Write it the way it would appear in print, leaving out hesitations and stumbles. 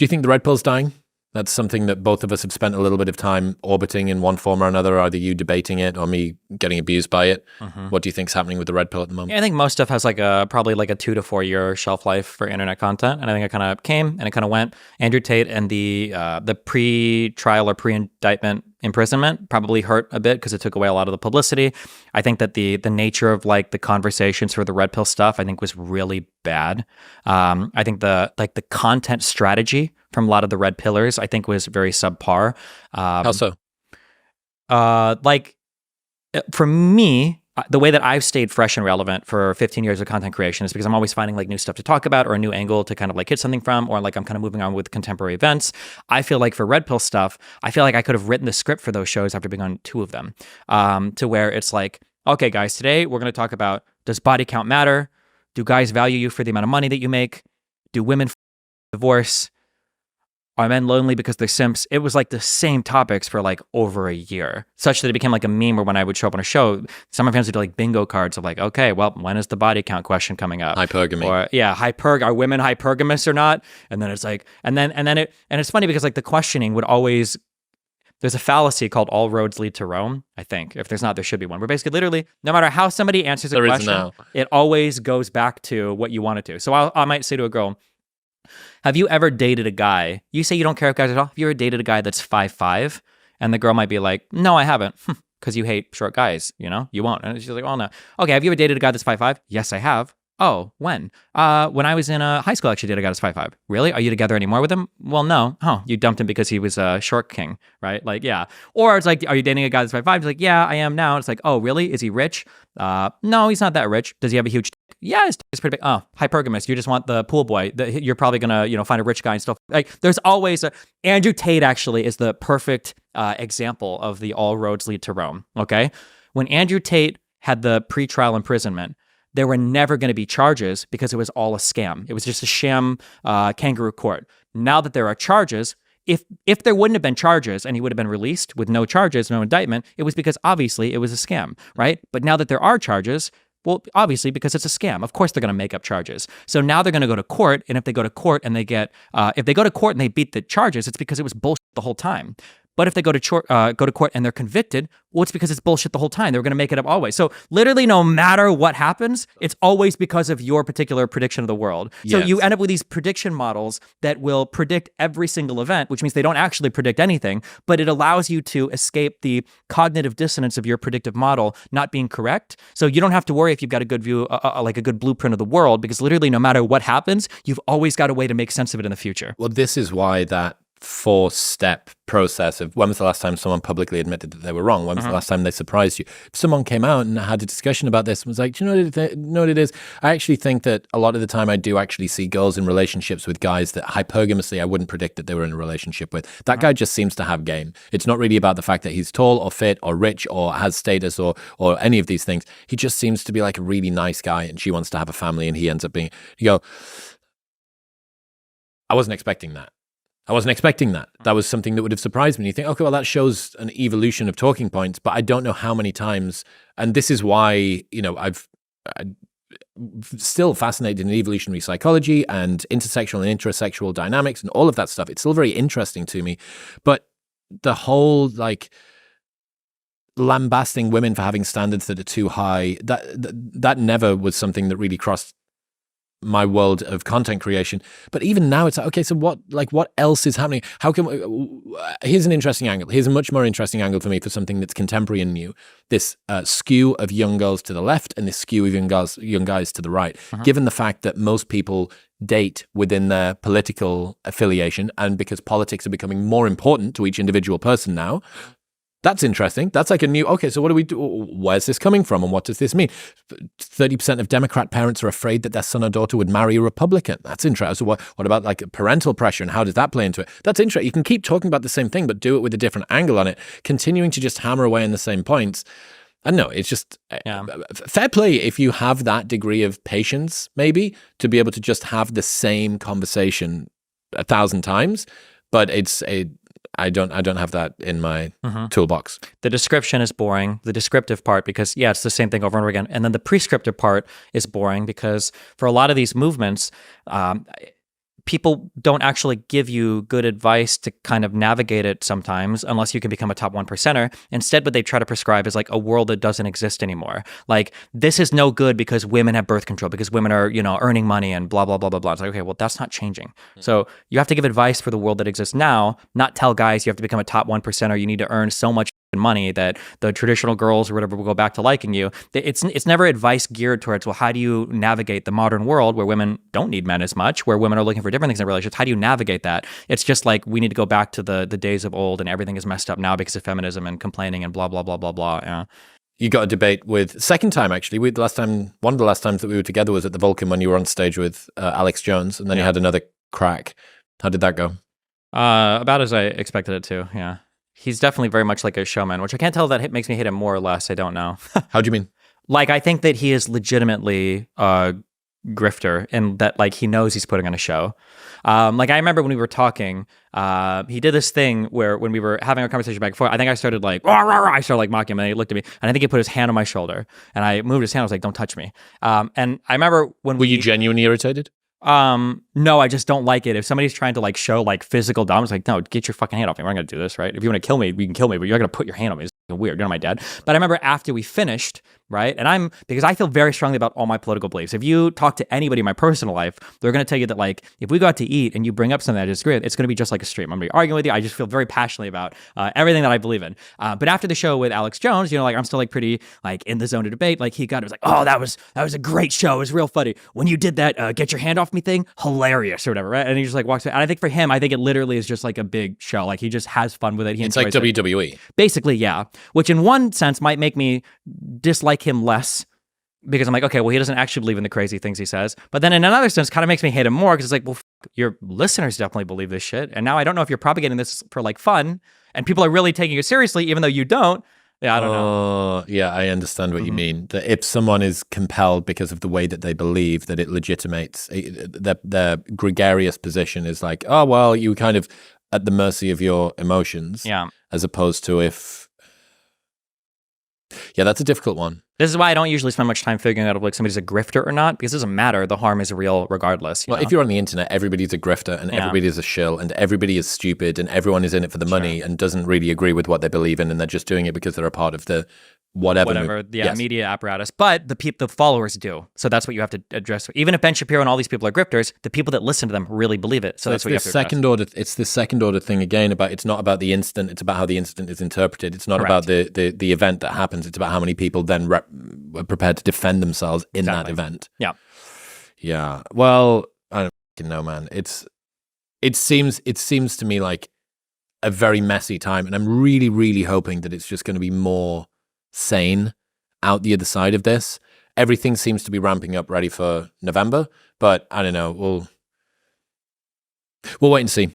Do you think the red pill's dying? That's something that both of us have spent a little bit of time orbiting in one form or another, either you debating it or me getting abused by it. What do you think's happening with the red pill at the moment? Yeah, I think most stuff has probably a 2 to 4 year shelf life for internet content. And I think it kind of came and it kind of went. Andrew Tate and the pre-trial or pre-indictment imprisonment probably hurt a bit because it took away a lot of the publicity. I think that the nature of the conversations for the red pill stuff, I think was really bad. I think the content strategy from a lot of the red pillars, I think was very subpar. How so? For me, the way that I've stayed fresh and relevant for 15 years of content creation is because I'm always finding new stuff to talk about or a new angle to kind of hit something from, or I'm kind of moving on with contemporary events. I feel like for red pill stuff, I feel like I could have written the script for those shows after being on 2 of them, to where it's okay, guys, today we're going to talk about, does body count matter? Do guys value you for the amount of money that you make? Do women divorce? Are men lonely because they're simps? It was the same topics for over a year, such that it became a meme where when I would show up on a show, some of my friends would do bingo cards of okay, well, when is the body count question coming up? Hypergamy. Or are women hypergamous or not? And then it's and it's funny because the questioning would always, there's a fallacy called all roads lead to Rome, I think. If there's not, there should be one. Where basically, literally, no matter how somebody answers a question, it always goes back to what you want it to. So I might say to a girl, have you ever dated a guy? You say you don't care if guys at all. Have you ever dated a guy that's 5'5"? And the girl might be like, no, I haven't. Because you hate short guys, you won't. And she's like, oh, no. Okay, have you ever dated a guy that's 5'5"? Yes, I have. Oh, when? When I was in high school, I actually dated a guy that's 5'5". Really? Are you together anymore with him? Well, no. Oh, you dumped him because he was a short king, right? Yeah. Or it's are you dating a guy that's 5'5"? He's like, yeah, I am now. It's oh, really? Is he rich? No, he's not that rich. Does he have a huge Yeah, his is pretty big. Oh, hypergamous. You just want the pool boy. You're probably gonna, find a rich guy and stuff. There's always Andrew Tate actually is the perfect example of the all roads lead to Rome. Okay, when Andrew Tate had the pre-trial imprisonment, there were never going to be charges because it was all a scam. It was just a sham kangaroo court. Now that there are charges, if there wouldn't have been charges and he would have been released with no charges, no indictment, it was because obviously it was a scam, right? But now that there are charges, well, obviously, because it's a scam. Of course, they're going to make up charges. So now they're going to go to court, and if they go to court and they get, if they go to court and they beat the charges, it's because it was bullshit the whole time. But if they go to court and they're convicted, well, it's because it's bullshit the whole time. They're going to make it up always. So literally, no matter what happens, it's always because of your particular prediction of the world. So you end up with these prediction models that will predict every single event, which means they don't actually predict anything, but it allows you to escape the cognitive dissonance of your predictive model not being correct. So you don't have to worry if you've got a good view, like a good blueprint of the world, because literally, no matter what happens, you've always got a way to make sense of it in the future. Well, this is why that 4-step process of when was the last time someone publicly admitted that they were wrong? When was the last time they surprised you? If someone came out and had a discussion about this and was like, do you know what it is? I actually think that a lot of the time I do actually see girls in relationships with guys that hypergamously I wouldn't predict that they were in a relationship with. That guy just seems to have game. It's not really about the fact that he's tall or fit or rich or has status or any of these things. He just seems to be like a really nice guy and she wants to have a family and he ends up being, you go, I wasn't expecting that. That was something that would have surprised me. You think, okay, well, that shows an evolution of talking points, but I don't know how many times, and this is why, I'm still fascinated in evolutionary psychology and intersexual and intrasexual dynamics and all of that stuff. It's still very interesting to me, but the whole, lambasting women for having standards that are too high, that never was something that really crossed my world of content creation. But even now it's okay, so what else is happening? How can here's an interesting angle. Here's a much more interesting angle for me for something that's contemporary and new. This skew of young girls to the left and this skew of young guys to the right. Given the fact that most people date within their political affiliation and because politics are becoming more important to each individual person now, that's interesting. That's like a new, okay, so what do we do? Where's this coming from and what does this mean? 30% of Democrat parents are afraid that their son or daughter would marry a Republican. That's interesting. So what about parental pressure and how does that play into it? That's interesting. You can keep talking about the same thing, but do it with a different angle on it, continuing to just hammer away on the same points. I don't know. It's just fair play if you have that degree of patience, maybe, to be able to just have the same conversation 1,000 times, but I don't have that in my toolbox. The description is boring, the descriptive part, because it's the same thing over and over again. And then the prescriptive part is boring because for a lot of these movements, people don't actually give you good advice to kind of navigate it sometimes unless you can become a top 1%er. Instead, what they try to prescribe is like a world that doesn't exist anymore. Like, this is no good because women have birth control, because women are, earning money and blah, blah, blah, blah, blah. It's like, okay, well, that's not changing. So you have to give advice for the world that exists now, not tell guys you have to become a top 1%er. You need to earn so much money that the traditional girls or whatever will go back to liking you. It's never advice geared towards, well, how do you navigate the modern world where women don't need men as much, where women are looking for different things in relationships? How do you navigate that? It's just like, we need to go back to the days of old and everything is messed up now because of feminism and complaining and blah, blah, blah, blah, blah. Yeah. You got a debate with, second time actually, one of the last times that we were together was at the Vulcan when you were on stage with Alex Jones, and then you had another crack. How did that go? About as I expected it to, yeah. He's definitely very much like a showman, which I can't tell if that makes me hate him more or less. I don't know. How do you mean? Like, I think that he is legitimately a grifter, and that like he knows he's putting on a show. Like, I remember when we were talking, he did this thing where when we were having a conversation back and forth, I think I started like, rah, rah, rah. I started like mocking him, and he looked at me, and I think he put his hand on my shoulder, and I moved his hand. I was like, don't touch me. And I remember when Were you genuinely irritated? No, I just don't like it. If somebody's trying to like show like physical dominance, like, no, get your fucking hand off me. We're not gonna do this, right? If you want to kill me, you can kill me, but you're not gonna put your hand on me. It's weird. You're not my dad. But I remember after we finished, right? And because I feel very strongly about all my political beliefs. If you talk to anybody in my personal life, they're going to tell you that, like, if we go out to eat and you bring up something that I disagree with, it's going to be just like a stream. I'm going to be arguing with you. I just feel very passionately about everything that I believe in. But after the show with Alex Jones, like, I'm still like pretty like in the zone to debate. Like, it was like, oh, that was a great show. It was real funny. When you did that get your hand off me thing, hilarious or whatever, right? And he just like walks away. And I think for him, I think it literally is just like a big show. Like, he just has fun with it. It's like WWE. Basically, yeah. Which in one sense might make me dislike him less, because I'm like, okay, well, he doesn't actually believe in the crazy things he says. But then in another sense, kind of makes me hate him more, because it's like, well, your listeners definitely believe this shit. And now I don't know if you're propagating this for like fun and people are really taking it seriously, even though you don't. Yeah, I don't know. Yeah, I understand what you mean. That if someone is compelled because of the way that they believe, that it legitimates their gregarious position is like, oh, well, you kind of at the mercy of your emotions. Yeah. As opposed to if... Yeah, that's a difficult one. This is why I don't usually spend much time figuring out if like somebody's a grifter or not, because it doesn't matter. The harm is real regardless. Well, if you're on the internet, everybody's a grifter and everybody is a shill and everybody is stupid and everyone is in it for the money and doesn't really agree with what they believe in, and they're just doing it because they're a part of the whatever media apparatus. But the followers do. So that's what you have to address. Even if Ben Shapiro and all these people are grifters, the people that listen to them really believe it. So that's what you have to address. It's the second order thing again about, it's not about the incident, it's about how the incident is interpreted. It's not about the event that happens, it's about how many people then are prepared to defend themselves in that event. Yeah. Yeah. Well, I don't fucking know, man. It seems to me like a very messy time, and I'm really, really hoping that it's just going to be more sane out the other side of this. Everything seems to be ramping up ready for November, but I don't know. We'll wait and see.